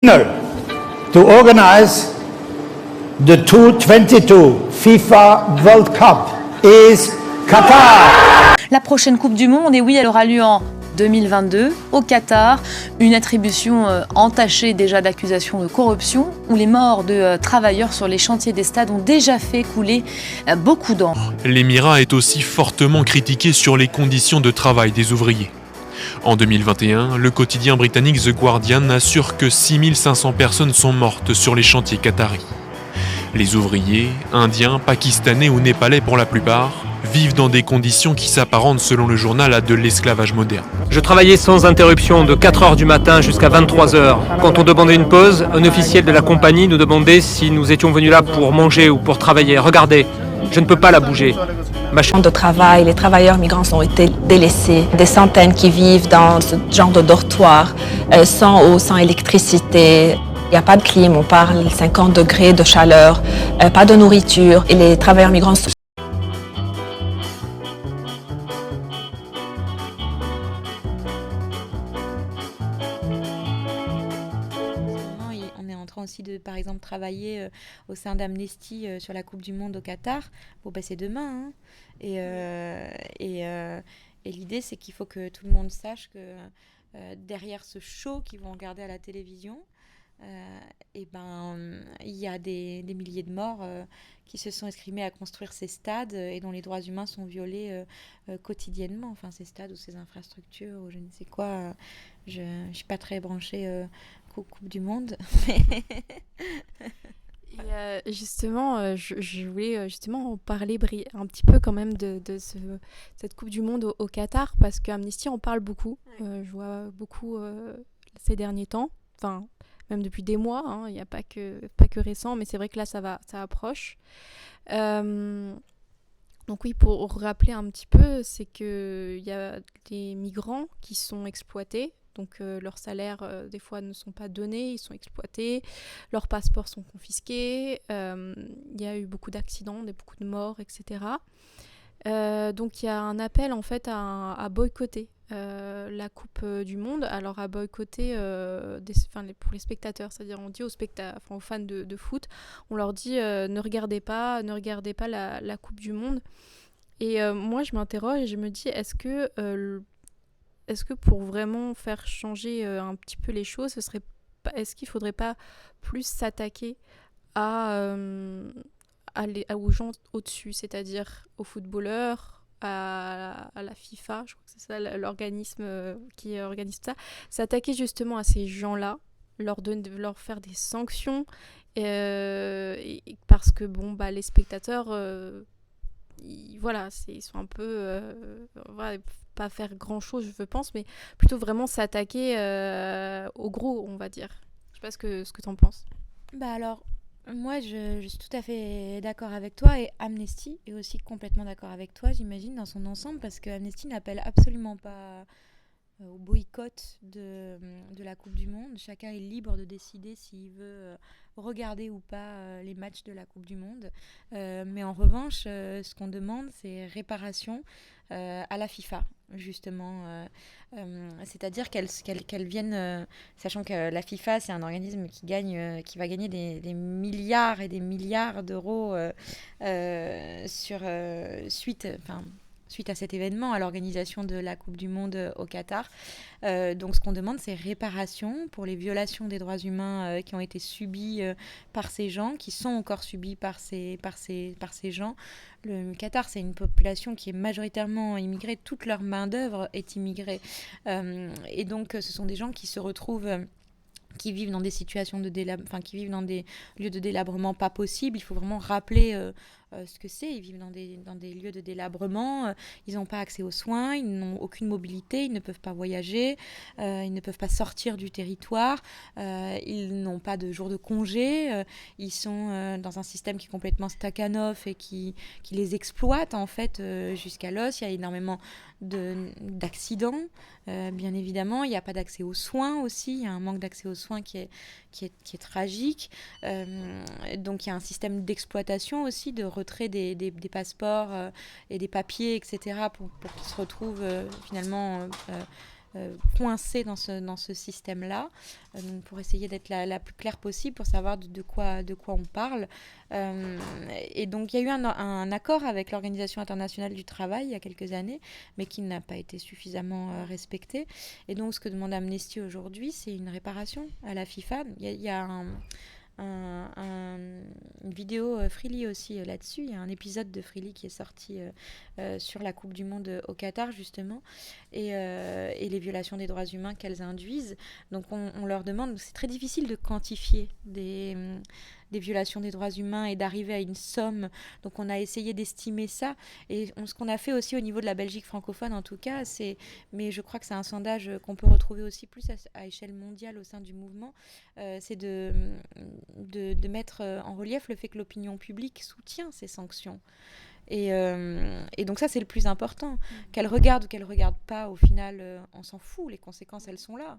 To organize the 2022 FIFA World Cup is Qatar. La prochaine Coupe du Monde, et oui, elle aura lieu en 2022 au Qatar, une attribution entachée déjà d'accusations de corruption, où les morts de travailleurs sur les chantiers des stades ont déjà fait couler beaucoup d'encre. L'émirat est aussi fortement critiqué sur les conditions de travail des ouvriers. En 2021, le quotidien britannique The Guardian assure que 6500 personnes sont mortes sur les chantiers qataris. Les ouvriers, indiens, pakistanais ou népalais pour la plupart, vivent dans des conditions qui s'apparentent selon le journal à de l'esclavage moderne. Je travaillais sans interruption de 4h du matin jusqu'à 23h. Quand on demandait une pause, un officiel de la compagnie nous demandait si nous étions venus là pour manger ou pour travailler. Regardez, je ne peux pas la bouger. De travail, les travailleurs migrants ont été délaissés. Des centaines qui vivent dans ce genre de dortoir, sans eau, sans électricité. Il n'y a pas de clim, on parle 50 degrés de chaleur, pas de nourriture. Et les travailleurs migrants sont... On est en train aussi de, par exemple, travailler au sein d'Amnesty sur la Coupe du Monde au Qatar. Bon, c'est demain. Hein. Et l'idée, c'est qu'il faut que tout le monde sache que derrière ce show qu'ils vont regarder à la télévision, il y a des milliers de morts qui se sont escrimés à construire ces stades et dont les droits humains sont violés quotidiennement. Enfin, ces stades ou ces infrastructures ou je ne sais quoi. Je ne suis pas très branchée Coupe du Monde. Et justement, je voulais justement en parler un petit peu quand même de cette Coupe du Monde au Qatar, parce qu'Amnesty en parle beaucoup. Je vois beaucoup ces derniers temps, enfin même depuis des mois, hein, il n'y a pas que récent, mais c'est vrai que là ça approche. Donc oui, pour rappeler un petit peu, c'est qu'il y a des migrants qui sont exploités. Donc leurs salaires, des fois, ne sont pas donnés, ils sont exploités, leurs passeports sont confisqués, il y a eu beaucoup d'accidents, beaucoup de morts, etc. Donc il y a un appel en fait à boycotter la Coupe du Monde. Alors à boycotter pour les spectateurs, c'est-à-dire on dit aux fans de foot, on leur dit ne regardez pas la Coupe du Monde. Et moi je m'interroge et je me dis est-ce que pour vraiment faire changer un petit peu les choses, est-ce qu'il ne faudrait pas plus s'attaquer aux gens au-dessus, c'est-à-dire aux footballeurs, à la FIFA, je crois que c'est ça l'organisme qui organise ça, s'attaquer justement à ces gens-là, leur faire des sanctions, parce que les spectateurs... ils sont un peu pas faire grand chose je pense, mais plutôt vraiment s'attaquer au gros, on va dire. Je sais pas ce que t'en penses. Alors moi je suis tout à fait d'accord avec toi, et Amnesty est aussi complètement d'accord avec toi, j'imagine, dans son ensemble, parce que Amnesty n'appelle absolument pas au boycott de la Coupe du Monde. Chacun est libre de décider s'il veut regarder ou pas les matchs de la Coupe du Monde. Mais en revanche, ce qu'on demande, c'est réparation à la FIFA, justement. C'est-à-dire qu'elle vienne, sachant que la FIFA, c'est un organisme qui va gagner des milliards et des milliards d'euros suite à cet événement, à l'organisation de la Coupe du Monde au Qatar. Donc ce qu'on demande, c'est réparation pour les violations des droits humains qui ont été subies par ces gens, qui sont encore subies par ces gens. Le Qatar, c'est une population qui est majoritairement immigrée, toute leur main-d'œuvre est immigrée. Et donc ce sont des gens qui se retrouvent... qui vivent dans des situations qui vivent dans des lieux de délabrement pas possibles. Il faut vraiment rappeler ce que c'est. Ils vivent dans des lieux de délabrement. Ils n'ont pas accès aux soins. Ils n'ont aucune mobilité. Ils ne peuvent pas voyager. Ils ne peuvent pas sortir du territoire. Ils n'ont pas de jours de congé. Ils sont dans un système qui est complètement stakhanov et qui les exploite en fait jusqu'à l'os. Il y a énormément d'accidents, bien évidemment. Il n'y a pas d'accès aux soins aussi. Il y a un manque d'accès aux soins qui est tragique. Donc il y a un système d'exploitation aussi, de retrait des passeports et des papiers, etc. pour qu'ils se retrouvent finalement coincés dans ce système-là, donc pour essayer d'être la plus claire possible, pour savoir de quoi on parle. Et donc il y a eu un accord avec l'Organisation internationale du travail il y a quelques années, mais qui n'a pas été suffisamment respecté. Et donc ce que demande Amnesty aujourd'hui, c'est une réparation à la FIFA. Il y a une vidéo Freely aussi là-dessus. Il y a un épisode de Freely qui est sorti sur la Coupe du Monde au Qatar, justement, et les violations des droits humains qu'elles induisent. Donc on leur demande, c'est très difficile de quantifier des violations des droits humains et d'arriver à une somme. Donc on a essayé d'estimer ça. Et ce qu'on a fait aussi au niveau de la Belgique francophone, en tout cas, mais je crois que c'est un sondage qu'on peut retrouver aussi plus à échelle mondiale au sein du mouvement, c'est de mettre en relief le fait que l'opinion publique soutient ces sanctions. Et donc ça, c'est le plus important. Qu'elle regarde ou qu'elle regarde pas, au final, on s'en fout. Les conséquences, elles sont là.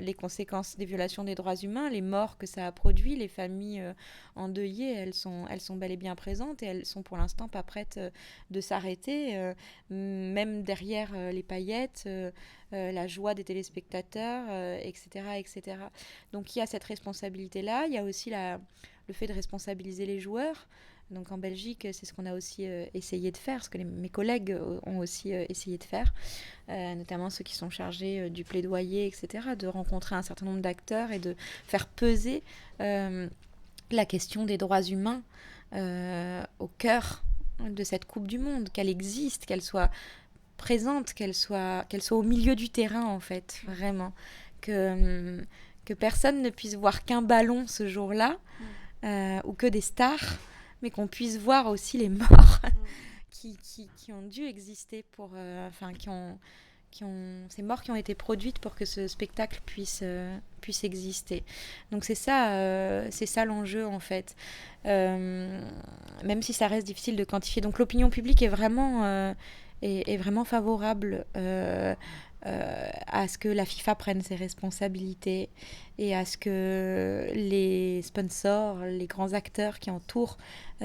Les conséquences des violations des droits humains, les morts que ça a produit, les familles endeuillées, elles sont bel et bien présentes et elles sont pour l'instant pas prêtes de s'arrêter, même derrière les paillettes, la joie des téléspectateurs, etc., etc. Donc il y a cette responsabilité-là, il y a aussi le fait de responsabiliser les joueurs. Donc en Belgique, c'est ce qu'on a aussi essayé de faire, ce que mes collègues ont aussi essayé de faire, notamment ceux qui sont chargés du plaidoyer, etc., de rencontrer un certain nombre d'acteurs et de faire peser la question des droits humains au cœur de cette Coupe du Monde, qu'elle existe, qu'elle soit présente, qu'elle soit au milieu du terrain, en fait, vraiment. Que personne ne puisse voir qu'un ballon ce jour-là, ou que des stars, mais qu'on puisse voir aussi les morts qui ont dû exister ces morts qui ont été produites pour que ce spectacle puisse exister. Donc c'est ça l'enjeu, en fait. Même si ça reste difficile de quantifier. Donc l'opinion publique est vraiment favorable à ce que la FIFA prenne ses responsabilités et à ce que les sponsors, les grands acteurs qui entourent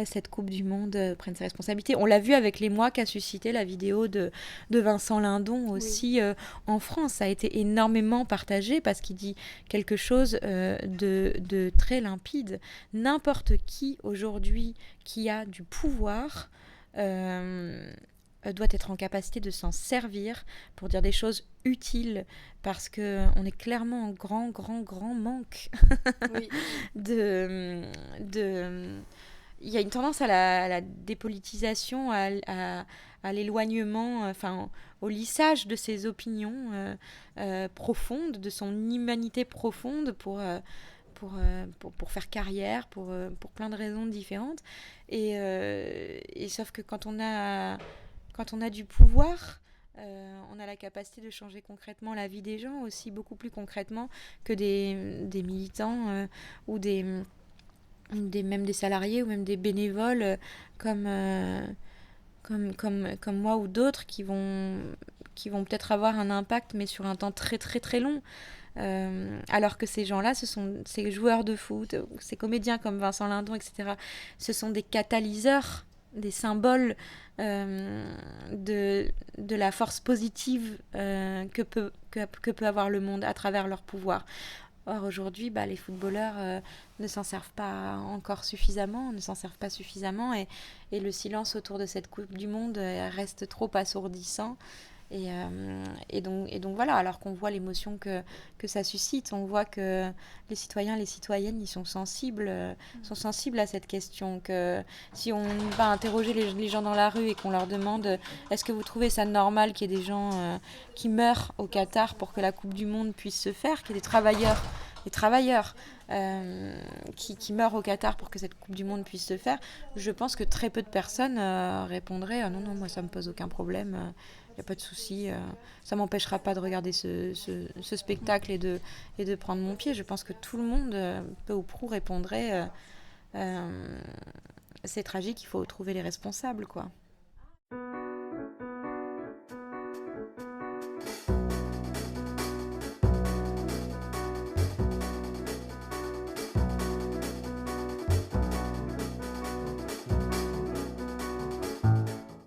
cette Coupe du Monde prennent ses responsabilités. On l'a vu avec l'émoi qu'a suscité la vidéo de Vincent Lindon aussi en France. Ça a été énormément partagé parce qu'il dit quelque chose de très limpide. N'importe qui aujourd'hui qui a du pouvoir doit être en capacité de s'en servir pour dire des choses utiles, parce qu'on est clairement en grand manque de... Il y a une tendance à la dépolitisation, à l'éloignement, au lissage de ses opinions profondes, de son humanité profonde pour faire carrière, pour plein de raisons différentes. Et sauf que quand on a du pouvoir, on a la capacité de changer concrètement la vie des gens, aussi beaucoup plus concrètement que des militants ou même des salariés ou même des bénévoles comme moi ou d'autres qui vont peut-être avoir un impact, mais sur un temps très très très long. Alors que ces gens-là, ce sont ces joueurs de foot, ces comédiens comme Vincent Lindon, etc. Ce sont des catalyseurs, des symboles de la force positive que peut avoir le monde à travers leur pouvoir. Or, aujourd'hui, les footballeurs ne s'en servent pas encore suffisamment, et le silence autour de cette Coupe du Monde reste trop assourdissant. Et donc voilà, alors qu'on voit l'émotion que ça suscite, on voit que les citoyens, les citoyennes, ils sont sensibles à cette question, que si on va interroger les gens dans la rue et qu'on leur demande est-ce que vous trouvez ça normal qu'il y ait des gens qui meurent au Qatar pour que la Coupe du Monde puisse se faire, qu'il y ait des travailleurs qui meurent au Qatar pour que cette Coupe du Monde puisse se faire, je pense que très peu de personnes répondraient non, moi ça me pose aucun problème, il n'y a pas de souci, ça ne m'empêchera pas de regarder ce spectacle et de prendre mon pied. Je pense que tout le monde, peu ou prou, répondrait c'est tragique, il faut trouver les responsables, quoi.